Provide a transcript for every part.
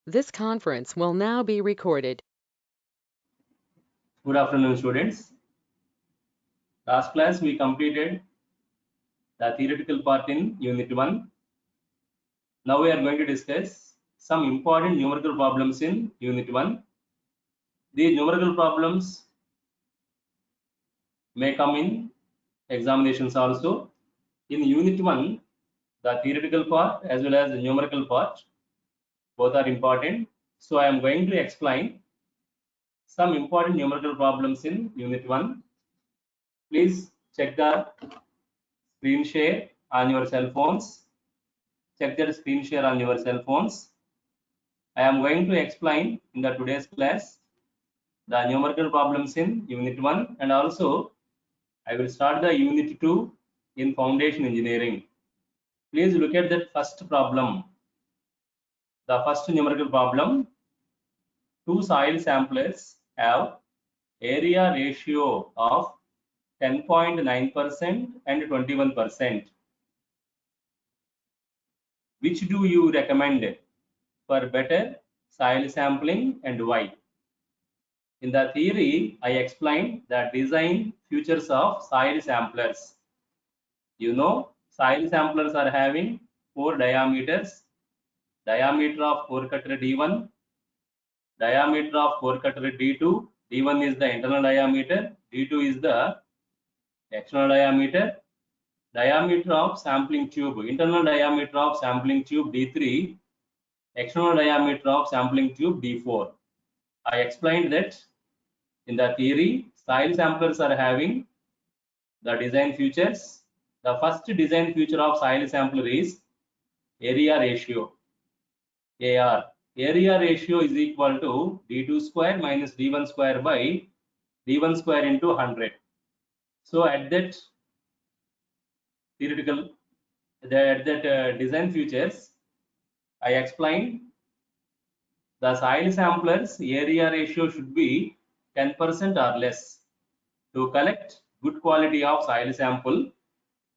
This conference will now be recorded. Good afternoon, students. Last class we completed the theoretical part in Unit 1. Now we are going to discuss some important numerical problems in Unit 1. These numerical problems may come in examinations also. In Unit 1, the theoretical part as well as the numerical part, both are important. So I am going to explain some important numerical problems in Unit 1. Please check the screen share on your cell phones. Check the screen share on your cell phones. I am going to explain in the today's class the numerical problems in Unit 1 and also I will start the Unit 2 in Foundation Engineering. Please look at that first problem. The first numerical problem, two soil samplers have area ratio of 10.9% and 21%. Which do you recommend for better soil sampling and why? In the theory, I explained the design features of soil samplers. You know, soil samplers are having 4 diameters. Diameter of core cutter D1, diameter of core cutter D2. D1 is the internal diameter, D2 is the external diameter. Diameter of sampling tube, internal diameter of sampling tube D3, external diameter of sampling tube D4. I explained that in the theory, soil samplers are having the design features. The first design feature of soil sampler is area ratio, AR. Area ratio is equal to D2 square minus D1 square by D1 square into 100. So at that theoretical, at that design features, I explained the soil samplers area ratio should be 10% or less. To collect good quality of soil sample,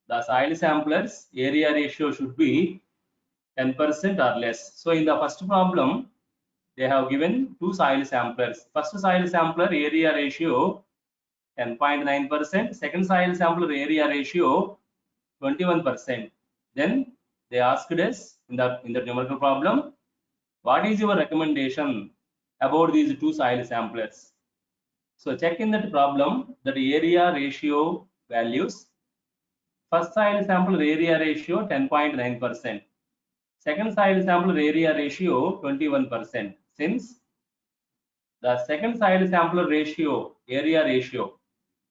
the soil samplers area ratio should be 10% or less. So in the first problem, they have given two soil samplers. First soil sampler area ratio 10.9%, second soil sampler area ratio 21%. Then they asked us in the numerical problem, what is your recommendation about these two soil samplers? So check in that problem that area ratio values. First soil sample area ratio 10.9%. Second soil sample area ratio 21%. Since the second soil sampler ratio, area ratio,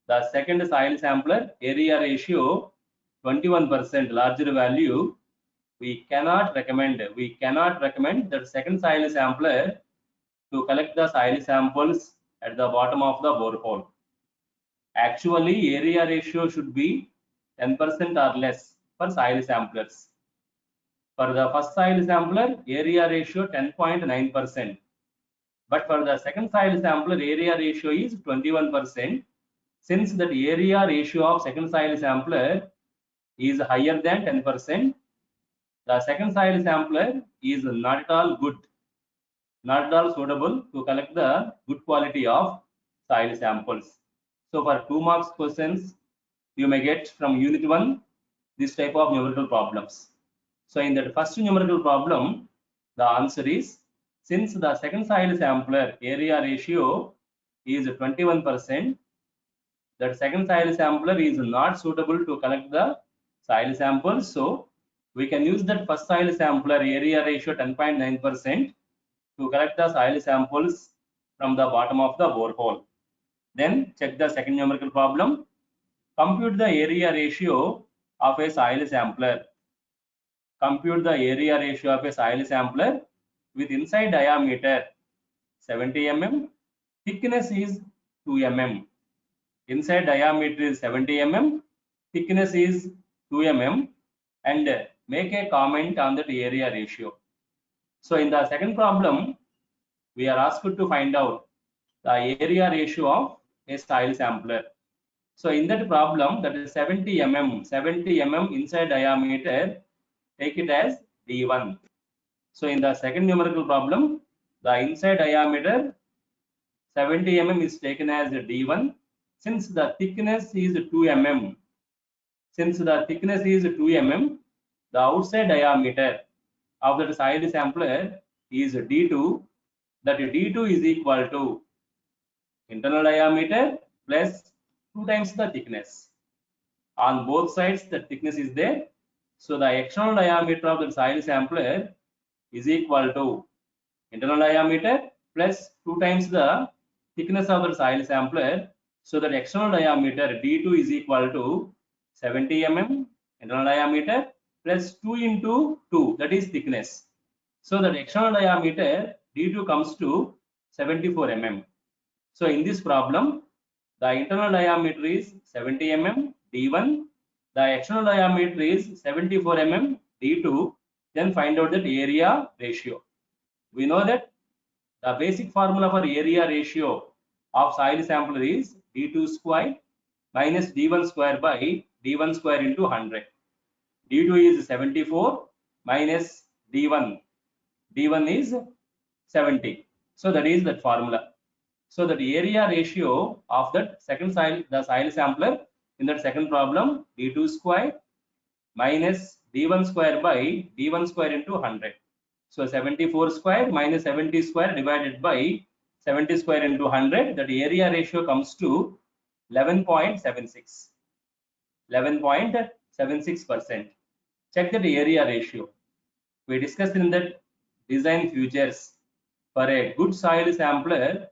the second soil sampler area ratio 21% larger value, we cannot recommend that second soil sampler to collect the soil samples at the bottom of the borehole. Actually, area ratio should be 10% or less for soil samplers. For the first soil sampler, area ratio 10.9%. But for the second soil sampler, area ratio is 21%. Since that area ratio of second soil sampler is higher than 10%, the second soil sampler is not at all good, not at all suitable to collect the good quality of soil samples. So for 2 marks questions, you may get from Unit 1 this type of numerical problems. So in that first numerical problem, the answer is, since the second soil sampler area ratio is 21%, that second soil sampler is not suitable to collect the soil samples. So we can use that first soil sampler area ratio 10.9% to collect the soil samples from the bottom of the borehole. Then check the second numerical problem. Compute the area ratio of a soil sampler. Compute the area ratio of a soil sampler with inside diameter 70 mm, thickness is 2 mm. Inside diameter is 70 mm, thickness is 2 mm, and make a comment on that area ratio. So in the second problem, we are asked to find out the area ratio of a soil sampler. So in that problem, that is 70 mm inside diameter, take it as D1. So in the second numerical problem, The inside diameter 70 mm is taken as D1 since the thickness is 2 mm. Since the thickness is 2 mm, the outside diameter of that soil sampler is D2. That D2 is equal to internal diameter plus 2 times the thickness. On both sides, the thickness is there. So the external diameter of the soil sampler is equal to internal diameter plus 2 times the thickness of the soil sampler. So that external diameter D2 is equal to 70 mm internal diameter plus 2 into 2, that is thickness. So that external diameter D2 comes to 74 mm. So in this problem, the internal diameter is 70 mm D1, the external diameter is 74 mm D2. Then find out that area ratio. We know that the basic formula for area ratio of soil sample is D2 square minus D1 square by D1 square into 100. D2 is 74 minus D1. D1 is 70. So that is that formula. So that area ratio of that second soil, the soil sampler in that second problem, D2 square minus D1 square by D1 square into 100. So 74 square minus 70 square divided by 70 square into 100, that area ratio comes to 11.76. 11.76%. Check that area ratio. We discussed in that design features. For a good soil sampler,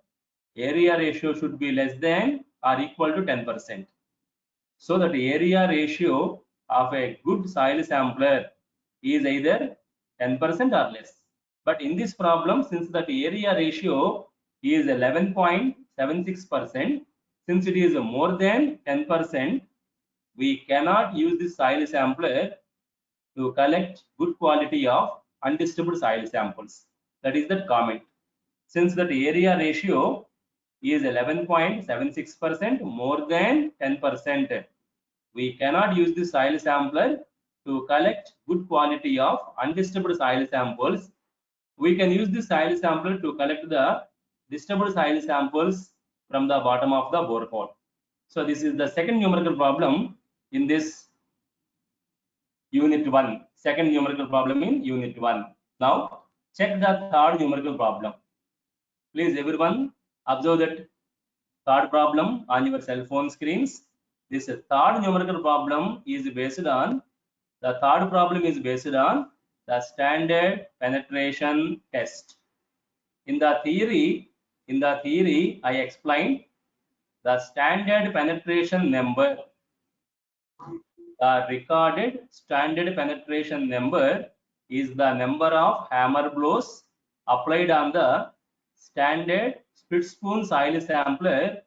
area ratio should be less than or equal to 10%. So that area ratio of a good soil sampler is either 10% or less. But in this problem, since that area ratio is 11.76%, since it is more than 10%, we cannot use this soil sampler to collect good quality of undisturbed soil samples. That is the comment. Since that area ratio is 11.76%, more than 10%, we cannot use the soil sampler to collect good quality of undisturbed soil samples. We can use the soil sampler to collect the disturbed soil samples from the bottom of the borehole. So this is the second numerical problem in this unit 1. Second numerical problem in unit 1. Now check the third numerical problem. Please everyone observe that third problem on your cell phone screens. This third numerical problem is based on the standard penetration test. In the theory, I explained the standard penetration number. The recorded standard penetration number is the number of hammer blows applied on the standard split spoon soil sampler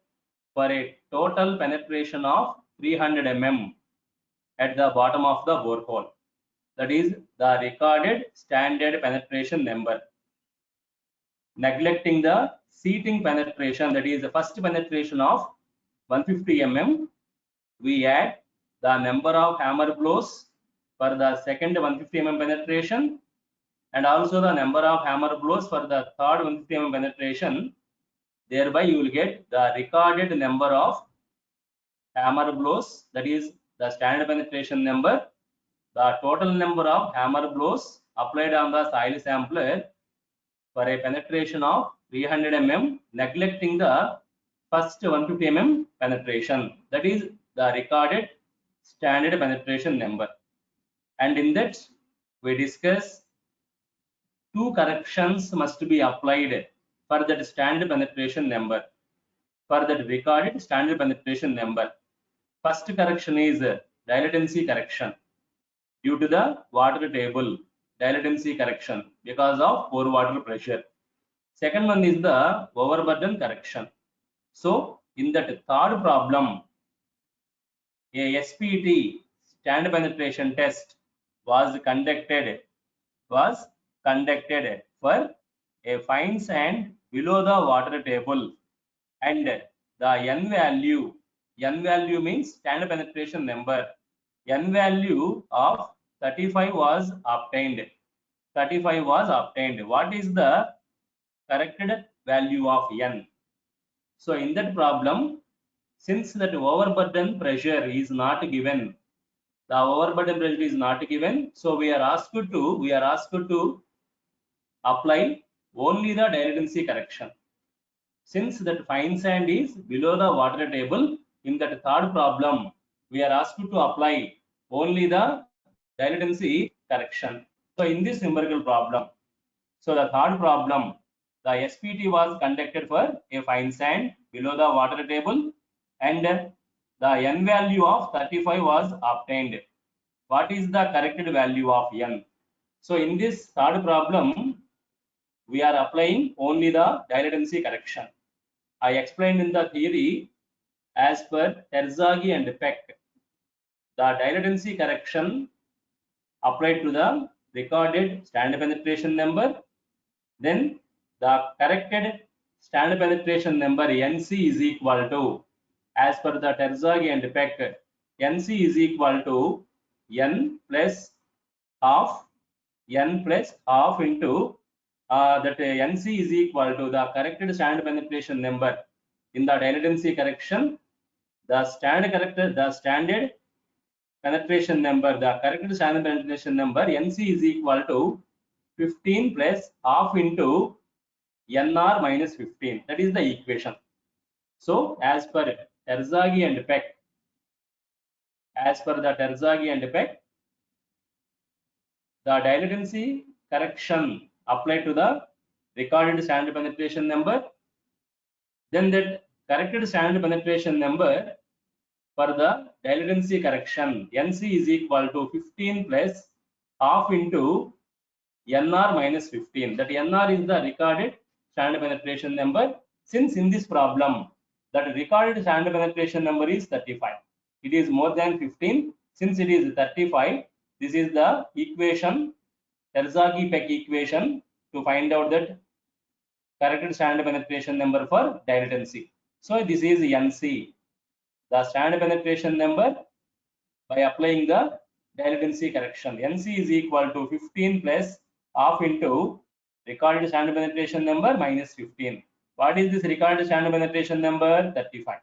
for a total penetration of 300 mm at the bottom of the borehole. That is the recorded standard penetration number. Neglecting the seating penetration, that is the first penetration of 150 mm, we add the number of hammer blows for the second 150 mm penetration and also the number of hammer blows for the third 150 mm penetration. Thereby you will get the recorded number of hammer blows, that is the standard penetration number, the total number of hammer blows applied on the soil sampler for a penetration of 300 mm, neglecting the first 150 mm penetration. That is the recorded standard penetration number. And in that we discuss two corrections must be applied for that standard penetration number, for that recorded standard penetration number. First correction is dilatancy correction due to the water table, dilatancy correction because of pore water pressure. Second one is the overburden correction. So in that third problem, a SPT, standard penetration test, was conducted for a fine sand below the water table, and the n value means standard penetration number, n value of 35 was obtained. 35 was obtained. What is the corrected value of n. So in that problem, since that overburden pressure is not given, the overburden pressure is not given, so we are asked to apply only the dilutancy correction. Since that fine sand is below the water table, in that third problem, we are asked to apply only the dilutancy correction. So in this numerical problem, so the third problem, the SPT was conducted for a fine sand below the water table and the n value of 35 was obtained. What is the corrected value of n? So in this third problem, we are applying only the dilutancy correction. I explained in the theory as per Terzaghi and Peck, the dilutancy correction applied to the recorded standard penetration number, then the corrected standard penetration number NC is equal to, as per the Terzaghi and Peck, NC is equal to n plus half into that NC is equal to the corrected standard penetration number. In the dilutancy correction, the standard corrected penetration number, the corrected standard penetration number NC is equal to 15 plus half into NR minus 15. That is the equation. So as per Terzaghi and Peck, the dilutancy correction applied to the recorded standard penetration number, then that corrected standard penetration number for the dilutancy correction NC is equal to 15 plus half into NR minus 15. That NR is the recorded standard penetration number. Since in this problem that recorded standard penetration number is 35, it is more than 15. Since it is 35, this is the equation, Terzaghi-Peck equation, to find out that corrected standard penetration number for dilutancy. So this is NC, the standard penetration number by applying the dilutancy correction. NC is equal to 15 plus half into recorded standard penetration number minus 15. What is this recorded standard penetration number? 35.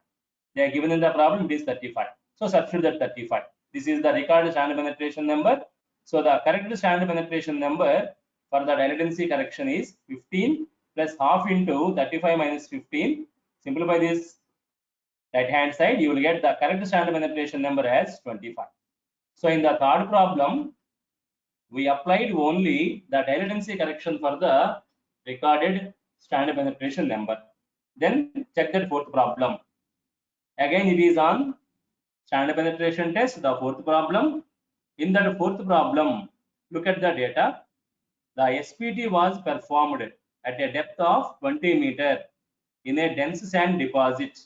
They are given in the problem, it is 35. So substitute that 35. This is the recorded standard penetration number. So the corrected standard penetration number for the dilutancy correction is 15 plus half into 35 minus 15. Simplify this right hand side, you will get the correct standard penetration number as 25. So in the third problem, we applied only the dilutancy correction for the recorded standard penetration number. Then check that fourth problem. Again, it is on standard penetration test, the fourth problem. In that fourth problem, look at the data. The SPT was performed at a depth of 20 meters in a dense sand deposit,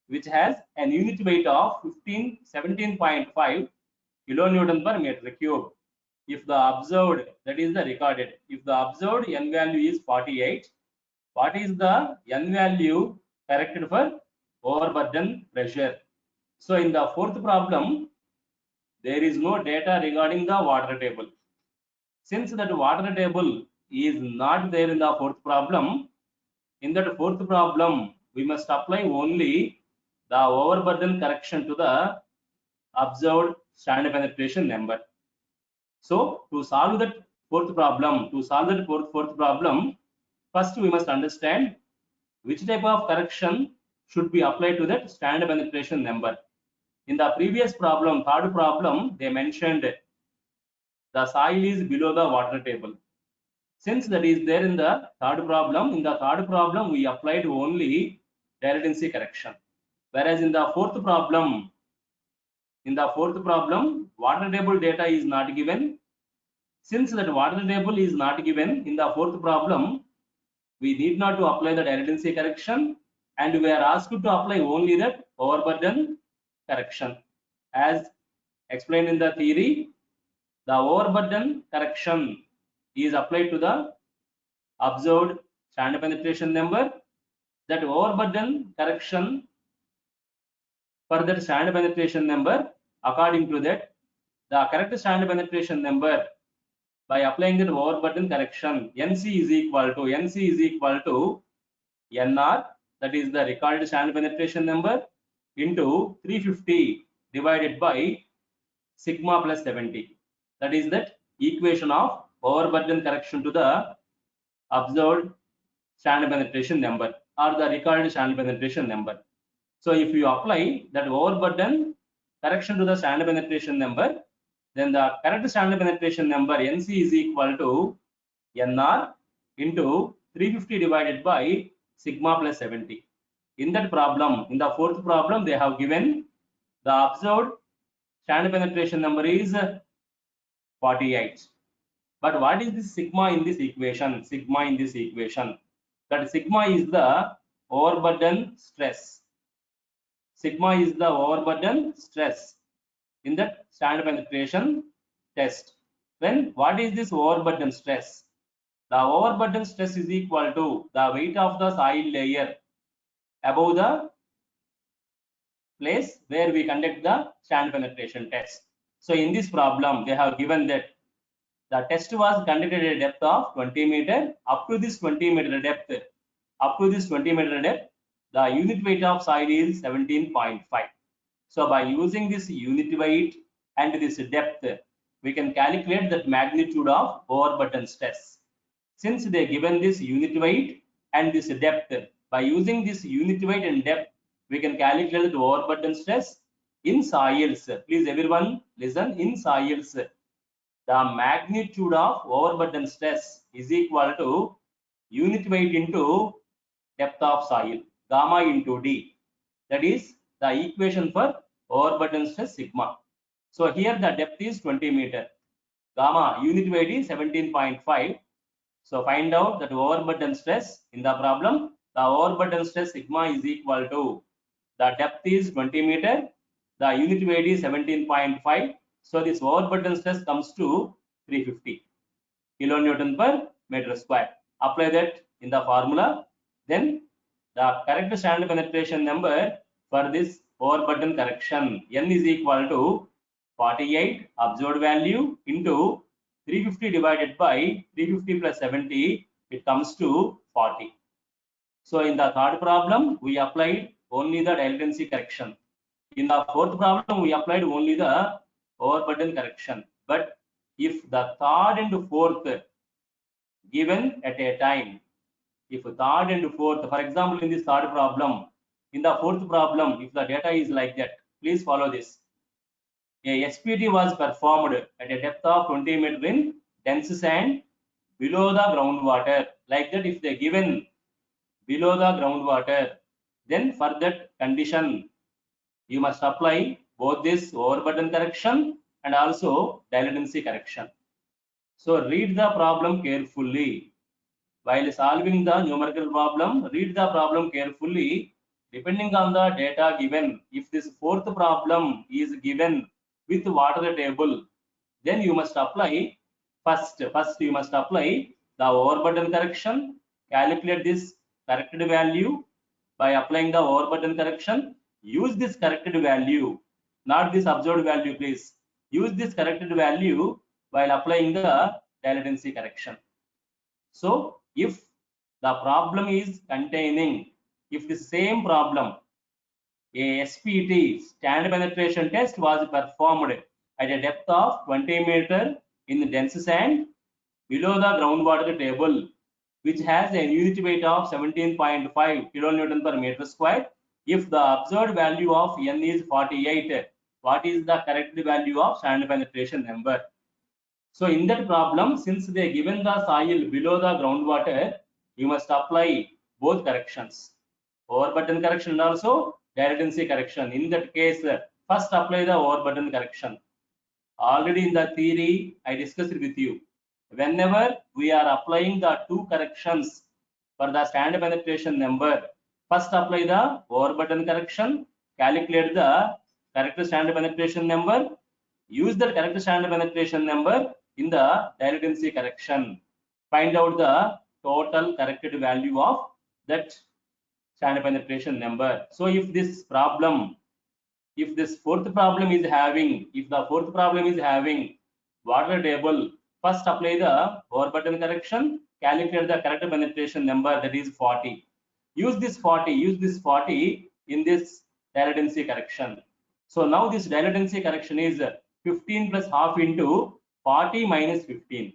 which has an unit weight of 17.5 kilonewton per meter cube. If the observed, that is the recorded, if the observed n value is 48, what is the n value corrected for overburden pressure? So in the fourth problem, there is no data regarding the water table. Since that water table is not there in the fourth problem, in that fourth problem, we must apply only the overburden correction to the observed standard penetration number. So to solve that fourth problem, first we must understand which type of correction should be applied to that standard penetration number. In the previous problem, third problem, they mentioned the soil is below the water table. Since that is there in the third problem, we applied only dilutancy correction. Whereas in the fourth problem, water table data is not given. Since that water table is not given in the fourth problem, we need not to apply the dilutancy correction, and we are asked to apply only that overburden correction. As explained in the theory, the overburden correction is applied to the observed standard penetration number. That overburden correction for that standard penetration number, according to that, the correct standard penetration number by applying the overburden correction, NC is equal to NR, that is the recorded channel penetration number, into 350 divided by sigma plus 70. That is that equation of overburden correction to the observed channel penetration number or the recorded channel penetration number. So if you apply that overburden correction to the channel penetration number, then the correct channel penetration number NC is equal to NR into 350 divided by sigma plus 70. In that problem, in the fourth problem, they have given the observed channel penetration number is 48. But what is this sigma in this equation? Sigma in this equation, that sigma is the overburden stress. Sigma is the overburden stress in that channel penetration test. Then what is this overburden stress? The overburden stress is equal to the weight of the soil layer above the place where we conduct the channel penetration test. So in this problem, they have given that the test was conducted at a depth of 20 meter. Up to this 20 meter depth, the unit weight of soil is 17.5. So by using this unit weight and this depth, we can calculate that magnitude of overburden stress. Since they given this unit weight and this depth, by using this unit weight and depth, we can calculate the overburden stress in soils. Please everyone listen, in soils, the magnitude of overburden stress is equal to unit weight into depth of soil, gamma into D. That is the equation for overburden stress sigma. So here the depth is 20 meter, gamma unit weight is 17.5. So find out that overburden stress in the problem. The overburden stress sigma is equal to the depth is 20 meter, the unit weight is 17.5. So this overburden stress comes to 350 kilonewton per meter square. Apply that in the formula. Then the correct channel penetration number for this overburden correction, N is equal to 48 observed value into 350 divided by 350 plus 70, it comes to 40. So in the third problem, we applied only the dilatancy correction. In the fourth problem, we applied only the overburden correction. But if the third and fourth given at a time, if third and fourth, for example, in this third problem, in the fourth problem, if the data is like that, please follow this. A SPT was performed at a depth of 20 meters in dense sand below the groundwater. Like that, if they given below the groundwater, then for that condition, you must apply both this overburden correction and also dilatancy correction. So read the problem carefully. While solving the numerical problem, read the problem carefully. Depending on the data given, if this fourth problem is given with water table, then you must apply first you must apply the overburden correction, calculate this corrected value. By applying the overburden correction, use this corrected value, not this observed value, please. Use this corrected value while applying the dilatancy correction. So if the problem is containing, if the same problem, a SPT, channel penetration test, was performed at a depth of 20 meter in the dense sand below the groundwater table, which has a unit weight of 17.5 kilonewton per meter square. If the observed value of N is 48, what is the correct value of channel penetration number? So in that problem, since they given the soil below the groundwater, you must apply both corrections, overburden correction and also dilatancy correction. In that case, first apply the overburden correction. Already in the theory, I discussed it with you. Whenever we are applying the two corrections for the channel penetration number, first apply the overburden correction, calculate the correct channel penetration number, use the correct channel penetration number in the dilatancy correction, find out the total corrected value of that channel penetration number. So if this problem, if this fourth problem is having, if the fourth problem is having water table, First apply the Overburden correction, calculate the correct penetration number, that is 40. Use this 40 in this dilatancy correction. So now this dilatancy correction is 15 plus half into 40 minus 15.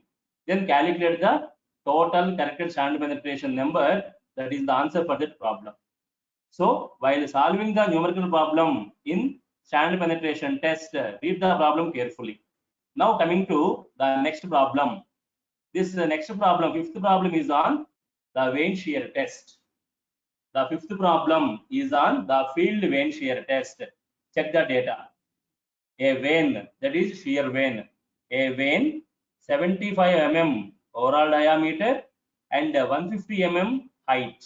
Then calculate the total corrected standard penetration number, that is the answer for that problem. So while solving the numerical problem in standard penetration test, read the problem carefully. Now coming to the next problem. This next problem, fifth problem, is on the vane shear test. The fifth problem is on the field vane shear test. Check the data. A vane, that is shear vane. A vane 75 mm overall diameter and 150 mm height.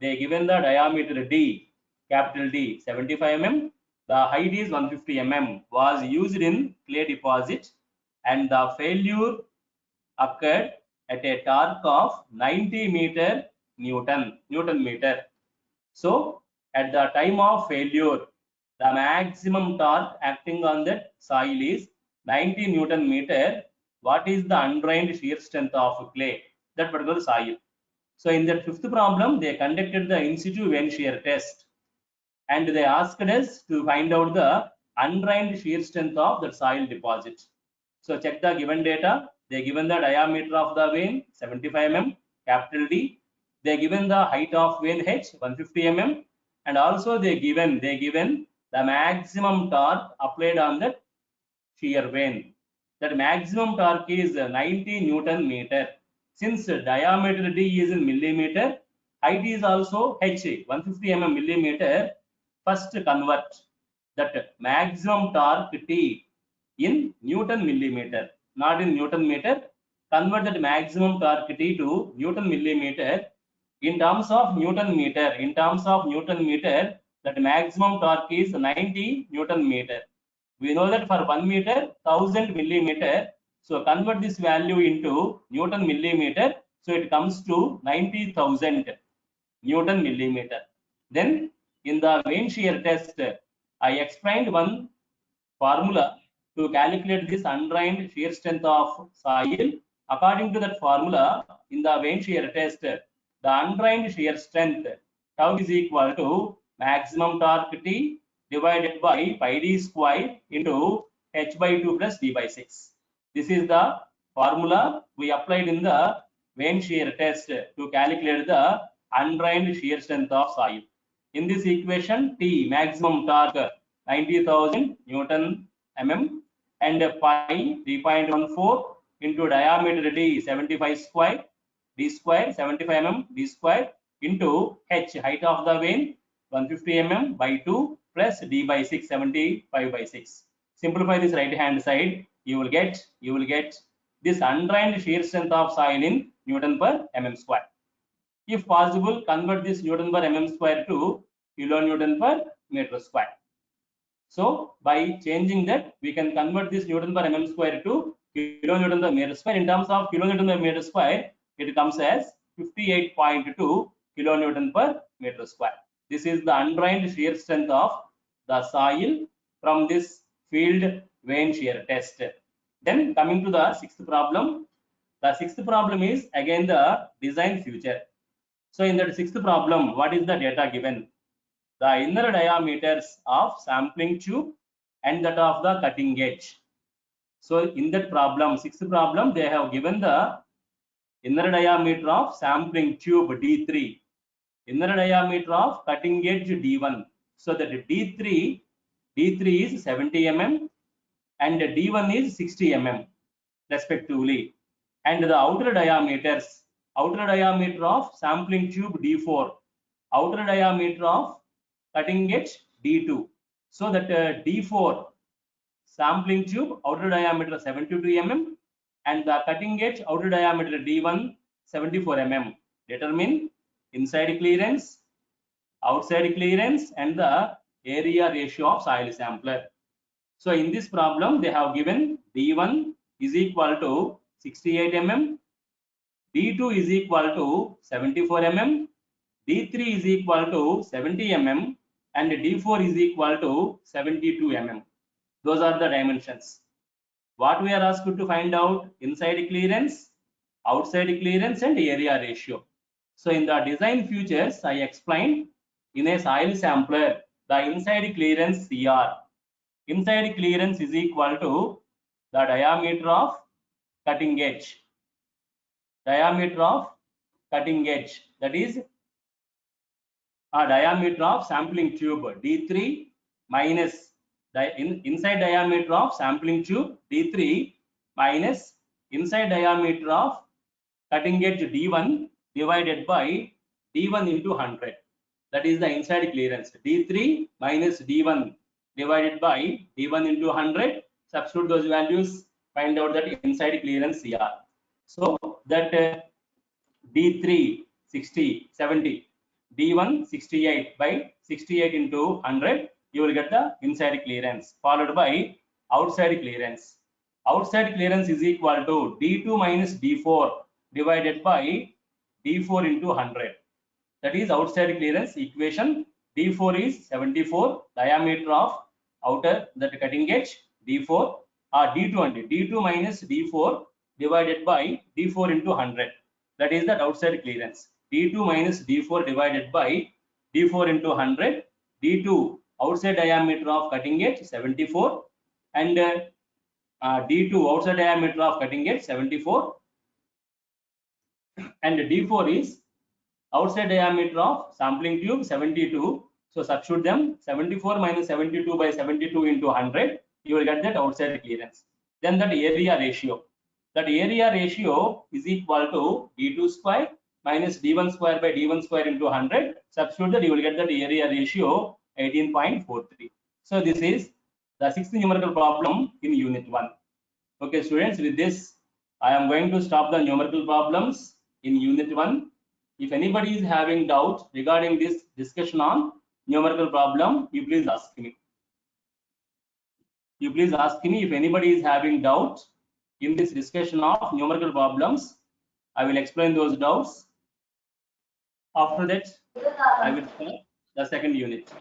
They given the diameter D, capital D, 75 mm. The height is 150 mm. Was used in clay deposit, and the failure occurred at a torque of 90 Newton meter. So at the time of failure, the maximum torque acting on that soil is 90 Newton meter. What is the undrained shear strength of clay, that particular soil? So in that fifth problem, they conducted the in situ vane shear test, and they asked us to find out the undrained shear strength of the soil deposit. So check the given data. They given the diameter of the vane 75 mm, capital D. They given the height of vane H 150 mm, and also they given the maximum torque applied on the shear vane. That maximum torque is 90 Newton meter. Since diameter D is in millimeter, height is also H 150 mm millimeter. First convert that maximum torque T in Newton millimeter, not in Newton meter. Convert that maximum torque T to Newton millimeter. In terms of Newton meter, that maximum torque is 90 Newton meter. We know that for 1 meter, 1000 millimeter. So convert this value into Newton millimeter. So it comes to 90,000 Newton millimeter. Then in the vane shear test, I explained one formula to calculate this undrained shear strength of soil. According to that formula, in the vane shear test, the undrained shear strength tau is equal to maximum torque T divided by pi d square into h by 2 plus d by 6. This is the formula we applied in the vane shear test to calculate the undrained shear strength of soil. In this equation, T maximum torque 90,000 Newton mm and pi 3.14 into diameter D 75 square d square 75 mm d square into h height of the vane 150 mm by 2 plus d by 6 75 by 6. Simplify this right hand side, you will get this undrained shear strength of soil in Newton per mm square. If possible, convert this Newton per mm square to kilonewton per meter square. So by changing that, we can convert this Newton per mm square to kilonewton per meter square. In terms of kilonewton per meter square, it comes as 58.2 kilonewton per meter square. This is the undrained shear strength of the soil from this field vane shear test. Then coming to the sixth problem. The sixth problem is again the design feature. So in that sixth problem, what is the data given? The inner diameters of sampling tube and that of the cutting edge. So in that problem, sixth problem, they have given the inner diameter of sampling tube D3, inner diameter of cutting edge D1. So that D3 is 70 mm and D1 is 60 mm respectively. And the outer diameter of sampling tube D4, outer diameter of cutting edge D2. So that D4 sampling tube outer diameter 72 mm and the cutting edge outer diameter D1 74 mm. Determine inside clearance, outside clearance and the area ratio of soil sampler. So in this problem, they have given D1 is equal to 68 mm, D2 is equal to 74 mm, D3 is equal to 70 mm and D4 is equal to 72 mm. Those are the dimensions. What we are asked to find out? Inside clearance, outside clearance, and area ratio. So in the design features, I explained in a soil sampler, the inside clearance CR. Inside clearance is equal to the diameter of cutting edge. Diameter of cutting edge, that is a diameter of sampling tube D3 minus inside diameter of sampling tube D3 minus inside diameter of cutting edge D1 divided by D1 into 100. That is the inside clearance. D3 minus D1 divided by D1 into 100. Substitute those values, find out that inside clearance CR. So that D3 60, 70, D1 68 by 68 into 100, you will get the inside clearance, followed by outside clearance. Outside clearance is equal to D2 minus D4 divided by D4 into 100. That is outside clearance equation. D4 is 74, diameter of outer, that cutting edge, D4, D2 only, D2 minus D4 divided by D4 into 100. That is that outside clearance. D2 minus D4 divided by D4 into 100. D2 outside diameter of cutting edge 74, and D2 outside diameter of cutting edge 74, and D4 is outside diameter of sampling tube 72. So substitute them, 74 minus 72 by 72 into 100, you will get that outside clearance. Then that area ratio. That area ratio is equal to D2 square minus D1 square by D1 square into 100. Substitute that, you will get that area ratio 18.43. So this is the sixth numerical problem in unit 1. Okay students, with this I am going to stop the numerical problems in unit 1. If anybody is having doubt regarding this discussion on numerical problem, you please ask me. You please ask me if anybody is having doubt in this discussion of numerical problems. I will explain those doubts. After that, I will start the second unit.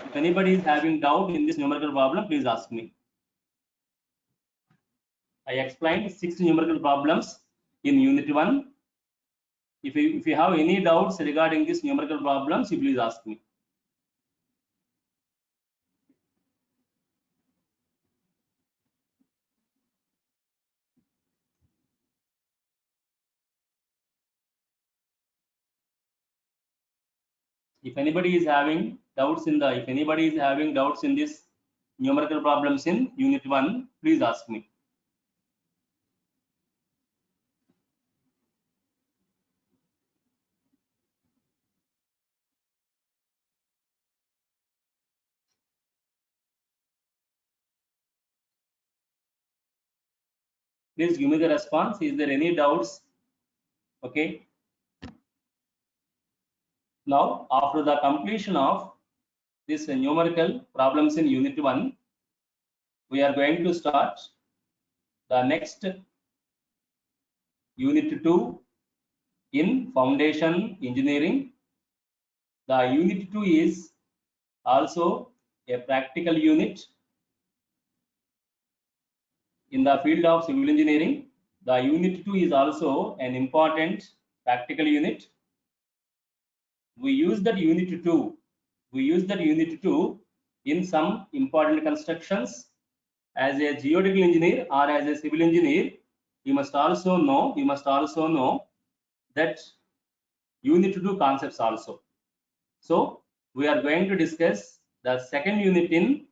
If anybody is having doubt in this numerical problem, please ask me. I explained 6 numerical problems in unit 1. If you have any doubts regarding these numerical problems, you please ask me. If anybody is having doubts in this numerical problems in unit 1, please ask me. Please give me the response. Is there any doubts? Okay. Now, after the completion of this numerical problems in unit 1, we are going to start the next unit 2 in foundation engineering. The unit 2 is also a practical unit in the field of civil engineering. The unit 2 is also an important practical unit. We use that unit 2 in some important constructions. As a geotechnical engineer or as a civil engineer, you must also know that unit 2 concepts also. So we are going to discuss the second unit in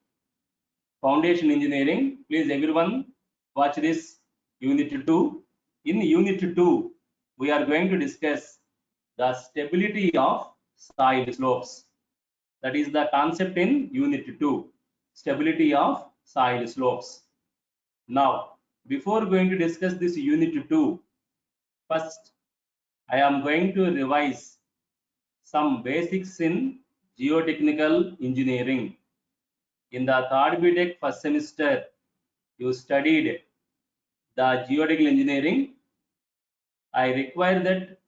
foundation engineering. Please everyone watch this unit 2. In unit 2, we are going to discuss the stability of soil slopes. That is the concept in unit 2, stability of soil slopes. Now, before going to discuss this unit 2, first I am going to revise some basics in geotechnical engineering. In the third BTech first semester, you studied the geotechnical engineering. I require that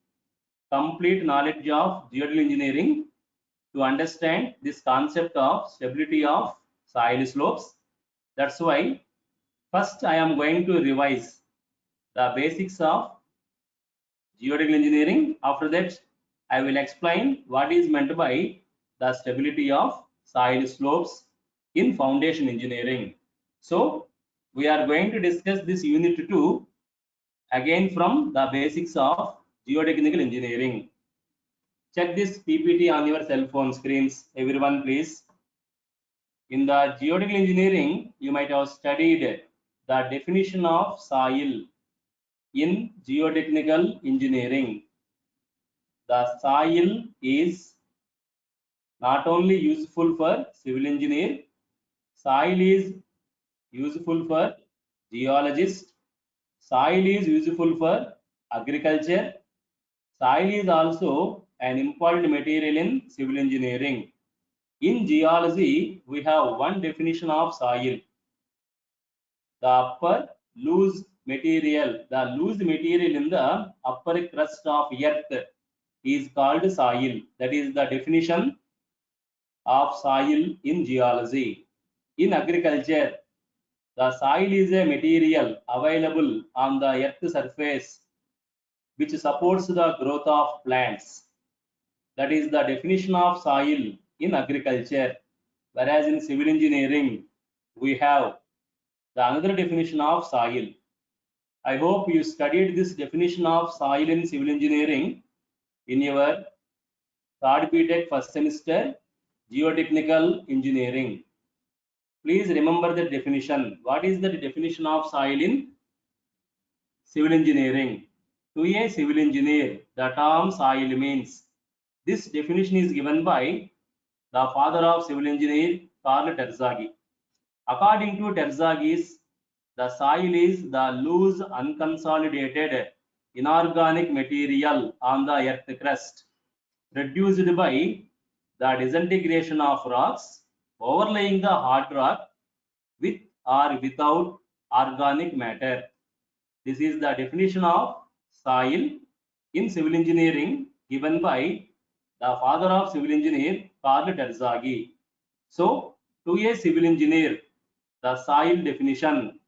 complete knowledge of geotechnical engineering to understand this concept of stability of soil slopes. That's why first I am going to revise the basics of geotechnical engineering. After that, I will explain what is meant by the stability of soil slopes in foundation engineering. So, we are going to discuss this unit 2 again from the basics of geotechnical engineering. Check this PPT on your cell phone screens, everyone please. In the geotechnical engineering, you might have studied the definition of soil in geotechnical engineering. The soil is not only useful for civil engineer, soil is useful for geologist, soil is useful for agriculture, soil is also an important material in civil engineering. In geology, we have one definition of soil. The upper loose material, the loose material in the upper crust of earth is called soil. That is the definition of soil in geology. In agriculture, the soil is a material available on the earth surface which supports the growth of plants. That is the definition of soil in agriculture. Whereas in civil engineering, we have the another definition of soil. I hope you studied this definition of soil in civil engineering in your third BTech first semester geotechnical engineering. Please remember the definition. What is the definition of soil in civil engineering? To a civil engineer, the term soil means. This definition is given by the father of civil engineer, Carl Terzaghi. According to Terzaghi, the soil is the loose, unconsolidated, inorganic material on the earth crust, reduced by the disintegration of rocks overlaying the hard rock with or without organic matter. This is the definition of soil in civil engineering given by the father of civil engineer, Carl Terzaghi. So, to a civil engineer, the soil definition,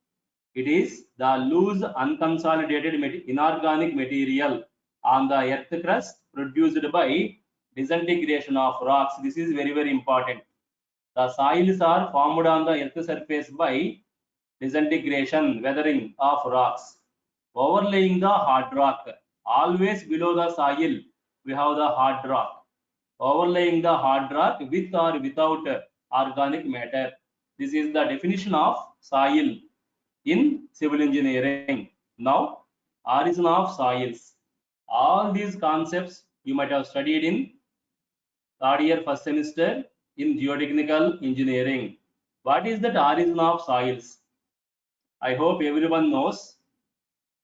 it is the loose, unconsolidated inorganic material on the earth crust produced by disintegration of rocks. This is very, very important. The soils are formed on the earth surface by disintegration, weathering of rocks, overlaying the hard rock. Always below the soil, we have the hard rock, overlaying the hard rock with or without organic matter. This is the definition of soil in civil engineering. Now, origin of soils. All these concepts you might have studied in third year first semester in geotechnical engineering. What is that origin of soils? I hope everyone knows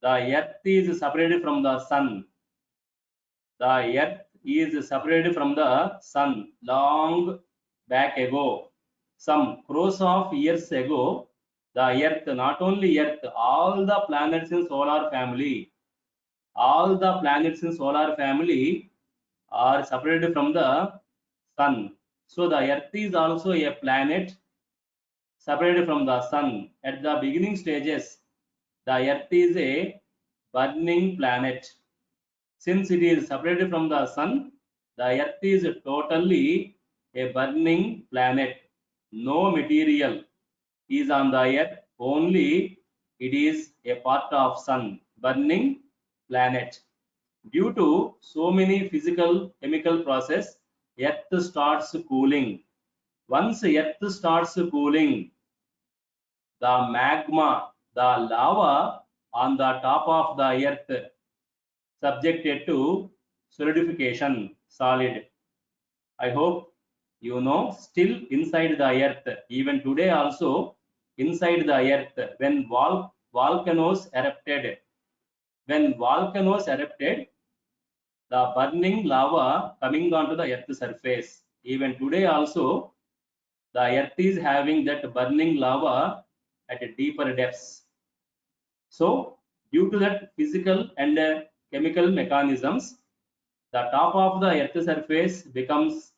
the earth is separated from the sun. The earth is separated from the sun long back ago. Some crores of years ago, the earth, not only earth, all the planets in solar family, all the planets in solar family are separated from the sun. So the earth is also a planet separated from the sun. At the beginning stages, the earth is a burning planet. Since it is separated from the sun, the earth is totally a burning planet. No material is on the earth, only it is a part of sun, burning planet. Due to so many physical chemical process, earth starts cooling. Once earth starts cooling, the magma, the lava on the top of the earth subjected to solidification, solid. I hope you know, still inside the earth, even today also inside the earth, when volcanoes erupted, the burning lava coming onto the earth surface. Even today also, the earth is having that burning lava at a deeper depths. So, due to that physical and chemical mechanisms, the top of the earth surface becomes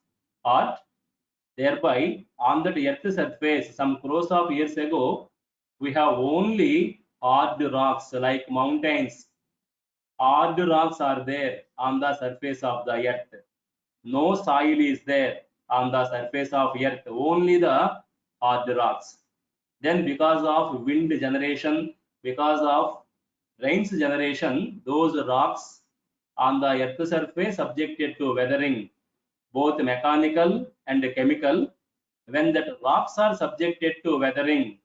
hot Thereby, on that earth surface, some crores of years ago, we have only hard rocks like mountains. Hard rocks are there on the surface of the earth. No soil is there on the surface of earth, only the hard rocks. Then because of wind generation, because of rains generation, those rocks on the earth surface subjected to weathering, both mechanical and chemical. When that rocks are subjected to weathering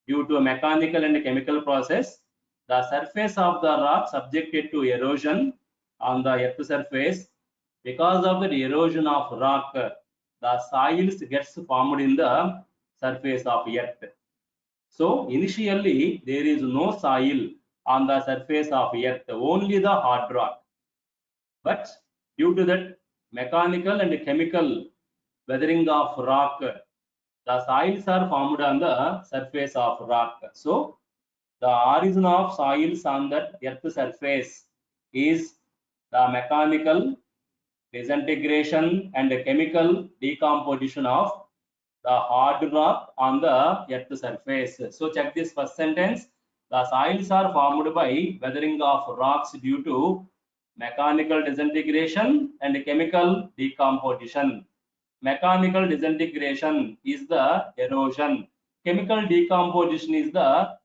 due to a mechanical and chemical process, the surface of the rock subjected to erosion on the earth surface. Because of the erosion of rock, the soils gets formed in the surface of earth. So initially there is no soil on the surface of earth, only the hard rock. But due to that mechanical and chemical weathering of rock, the soils are formed on the surface of rock. So the origin of soils on that earth surface is the mechanical disintegration and chemical decomposition of the hard rock on the earth surface. So check this first sentence. The soils are formed by weathering of rocks due to mechanical disintegration and chemical decomposition. Mechanical disintegration is the erosion. Chemical decomposition is the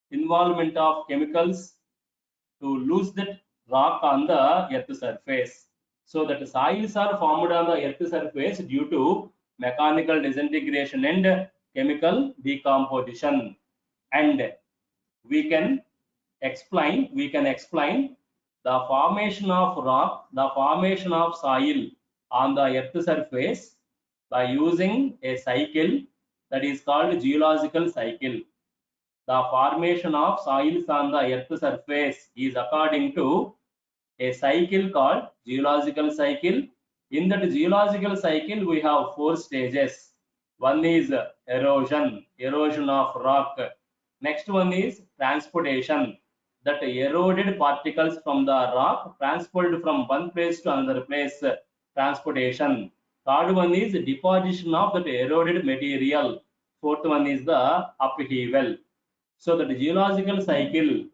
involvement of chemicals to lose that rock on the earth surface. So that soils are formed on the earth surface due to mechanical disintegration and chemical decomposition. And we can explain the formation of rock, the formation of soil on the earth surface by using a cycle that is called geological cycle. The formation of soils on the earth surface is according to a cycle called geological cycle. In that geological cycle, we have 4 stages. One is erosion of rock. Next one is transportation, that eroded particles from the rock transported from one place to another place, transportation. Third one is deposition of that eroded material. Fourth one is the upheaval. So the geological cycle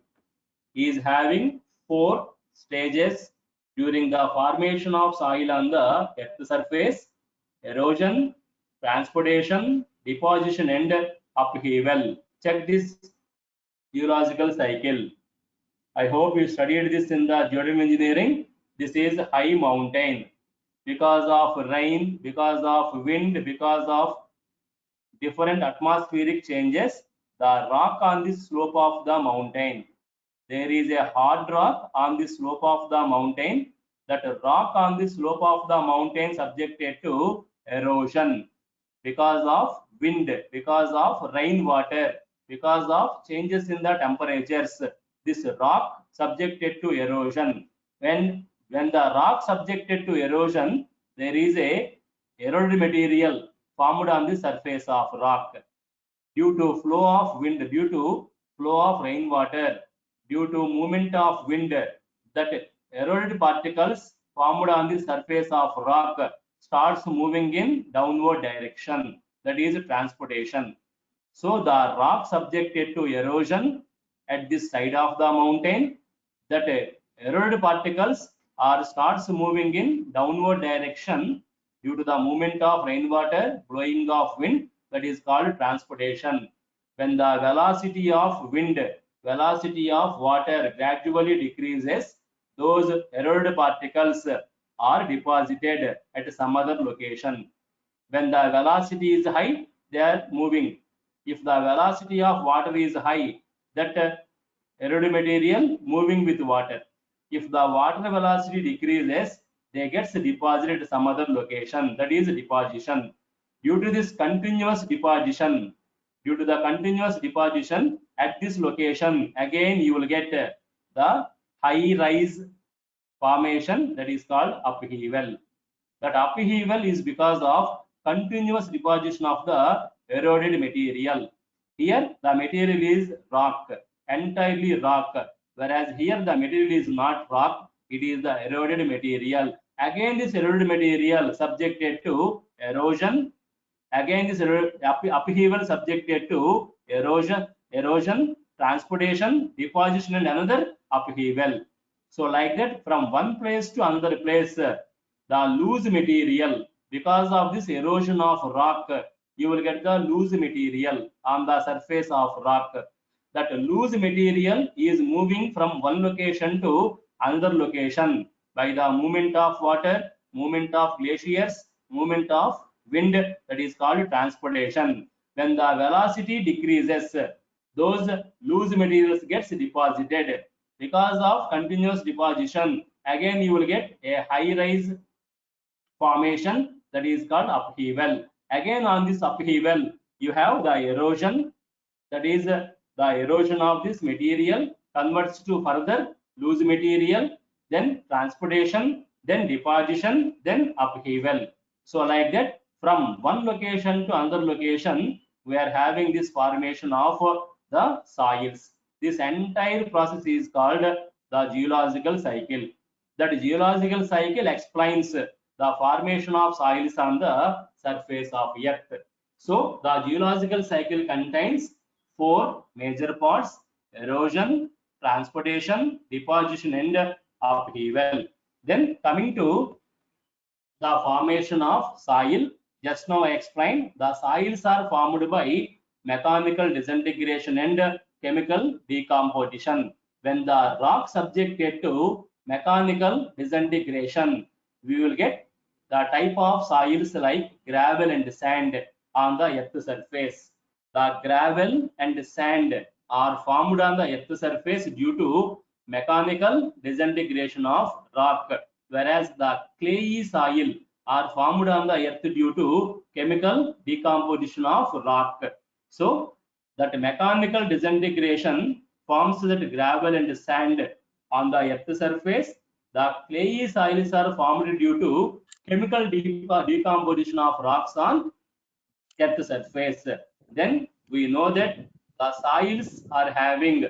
is having 4 stages during the formation of soil on the earth surface: erosion, transportation, deposition, and upheaval. Check this geological cycle. I hope you studied this in the geodesic engineering. This is high mountain. Because of rain, because of wind, because of different atmospheric changes, the rock on the slope of the mountain, there is a hard rock on the slope of the mountain. That rock on the slope of the mountain subjected to erosion because of wind, because of rainwater, because of changes in the temperatures. This rock subjected to erosion. When the rock subjected to erosion, there is a eroded material formed on the surface of rock due to flow of wind, due to flow of rainwater, due to movement of wind, that eroded particles formed on the surface of rock starts moving in downward direction, that is transportation. So the rock subjected to erosion at this side of the mountain, that eroded particles are starts moving in downward direction due to the movement of rainwater, blowing of wind, that is called transportation. When the velocity of wind, velocity of water gradually decreases, those eroded particles are deposited at some other location. When the velocity is high, they are moving. If the velocity of water is high, that eroded material moving with water. If the water velocity decreases, they gets deposited at some other location, that is deposition. Due to this continuous deposition, due to the continuous deposition at this location, again you will get the high rise formation, that is called upheaval. That upheaval is because of continuous deposition of the eroded material. Here the material is rock, entirely rock, whereas here the material is not rock, it is the eroded material. Again this eroded material subjected to erosion, Again, this upheaval subjected to erosion, transportation, deposition, and another upheaval. So like that, from one place to another place, the loose material, because of this erosion of rock, you will get the loose material on the surface of rock. That loose material is moving from one location to another location by the movement of water, movement of glaciers, movement of wind, that is called transportation. When the velocity decreases, those loose materials gets deposited. Because of continuous deposition, again you will get a high rise formation, that is called upheaval. Again on this upheaval, you have the erosion, that is the erosion of this material converts to further loose material, then transportation, then deposition, then upheaval. So like that, from one location to another location, we are having this formation of the soils. This entire process is called the geological cycle. That geological cycle explains the formation of soils on the surface of earth. So the geological cycle contains four major parts: erosion, transportation, deposition, and upheaval. Then coming to the formation of soil, just now I explained the soils are formed by mechanical disintegration and chemical decomposition. When the rock subjected to mechanical disintegration, we will get the type of soils like gravel and sand on the earth surface. The gravel and sand are formed on the earth surface due to mechanical disintegration of rock, whereas the clayey soil are formed on the earth due to chemical decomposition of rock. So that mechanical disintegration forms that gravel and sand on the earth surface. The clayey soils are formed due to chemical decomposition of rocks on earth surface. Then we know that the soils are having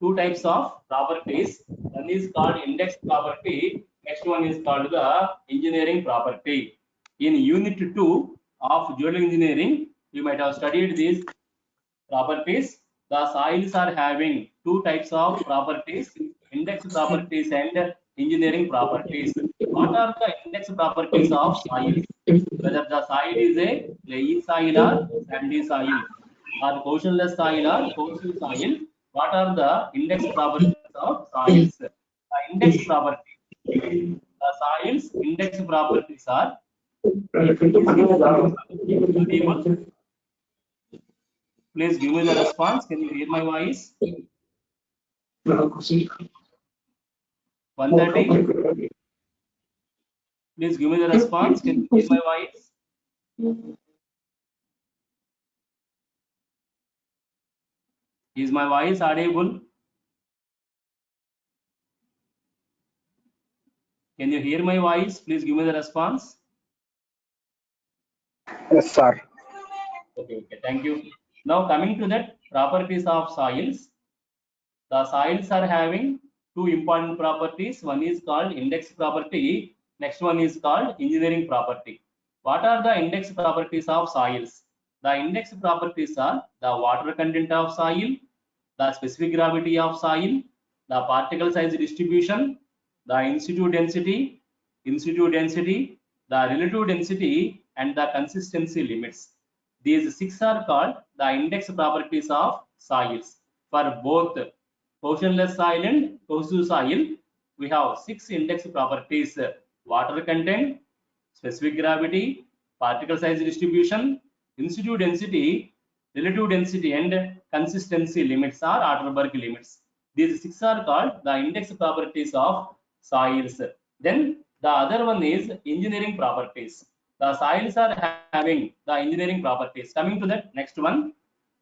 two types of properties. One is called index property, next one is called the engineering property. In unit 2 of geological engineering, you might have studied these properties. The soils are having two types of properties: index properties and engineering properties. What are the index properties of soils? Whether the soil is a clayey soil or sandy soil, or portionless soil or coastal soil, what are the index properties of soils? The index property, the soils index properties are stable. Please give me the response. Can you hear my voice? 130. Please give me the response. Can you hear my voice? Is my voice audible? Can you hear my voice? Please give me the response. Yes, sir. Okay, thank you. Now coming to that properties of soils. The soils are having two important properties. One is called index property. Next one is called engineering property. What are the index properties of soils? The index properties are the water content of soil, the specific gravity of soil, the particle size distribution, the in-situ density, the relative density, and the consistency limits. These six are called the index properties of soils. For both portionless soil and coastal soil, we have six index properties: water content, specific gravity, particle size distribution, in-situ density, relative density, and consistency limits or Atterberg limits. These six are called the index properties of soils. Then the other one is engineering properties. The soils are having the engineering properties. Coming to that next one,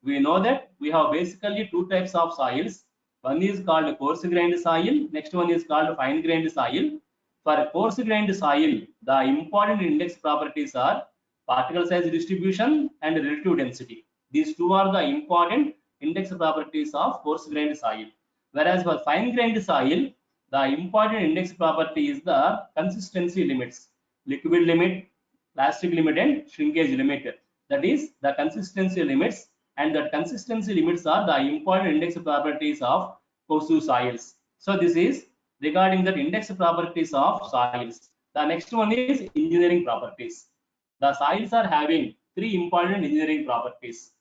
we know that we have basically two types of soils. One is called coarse grained soil. Next one is called fine grained soil. For coarse grained soil, the important index properties are particle size distribution and relative density. These two are the important index properties of coarse grained soil. Whereas for fine grained soil, the important index property is the consistency limits: liquid limit, plastic limit, and shrinkage limit. that is the consistency limits, and the consistency limits are the important index properties of cohesive soils. So this is regarding the index properties of soils. The next one is engineering properties. The soils are having three important engineering properties.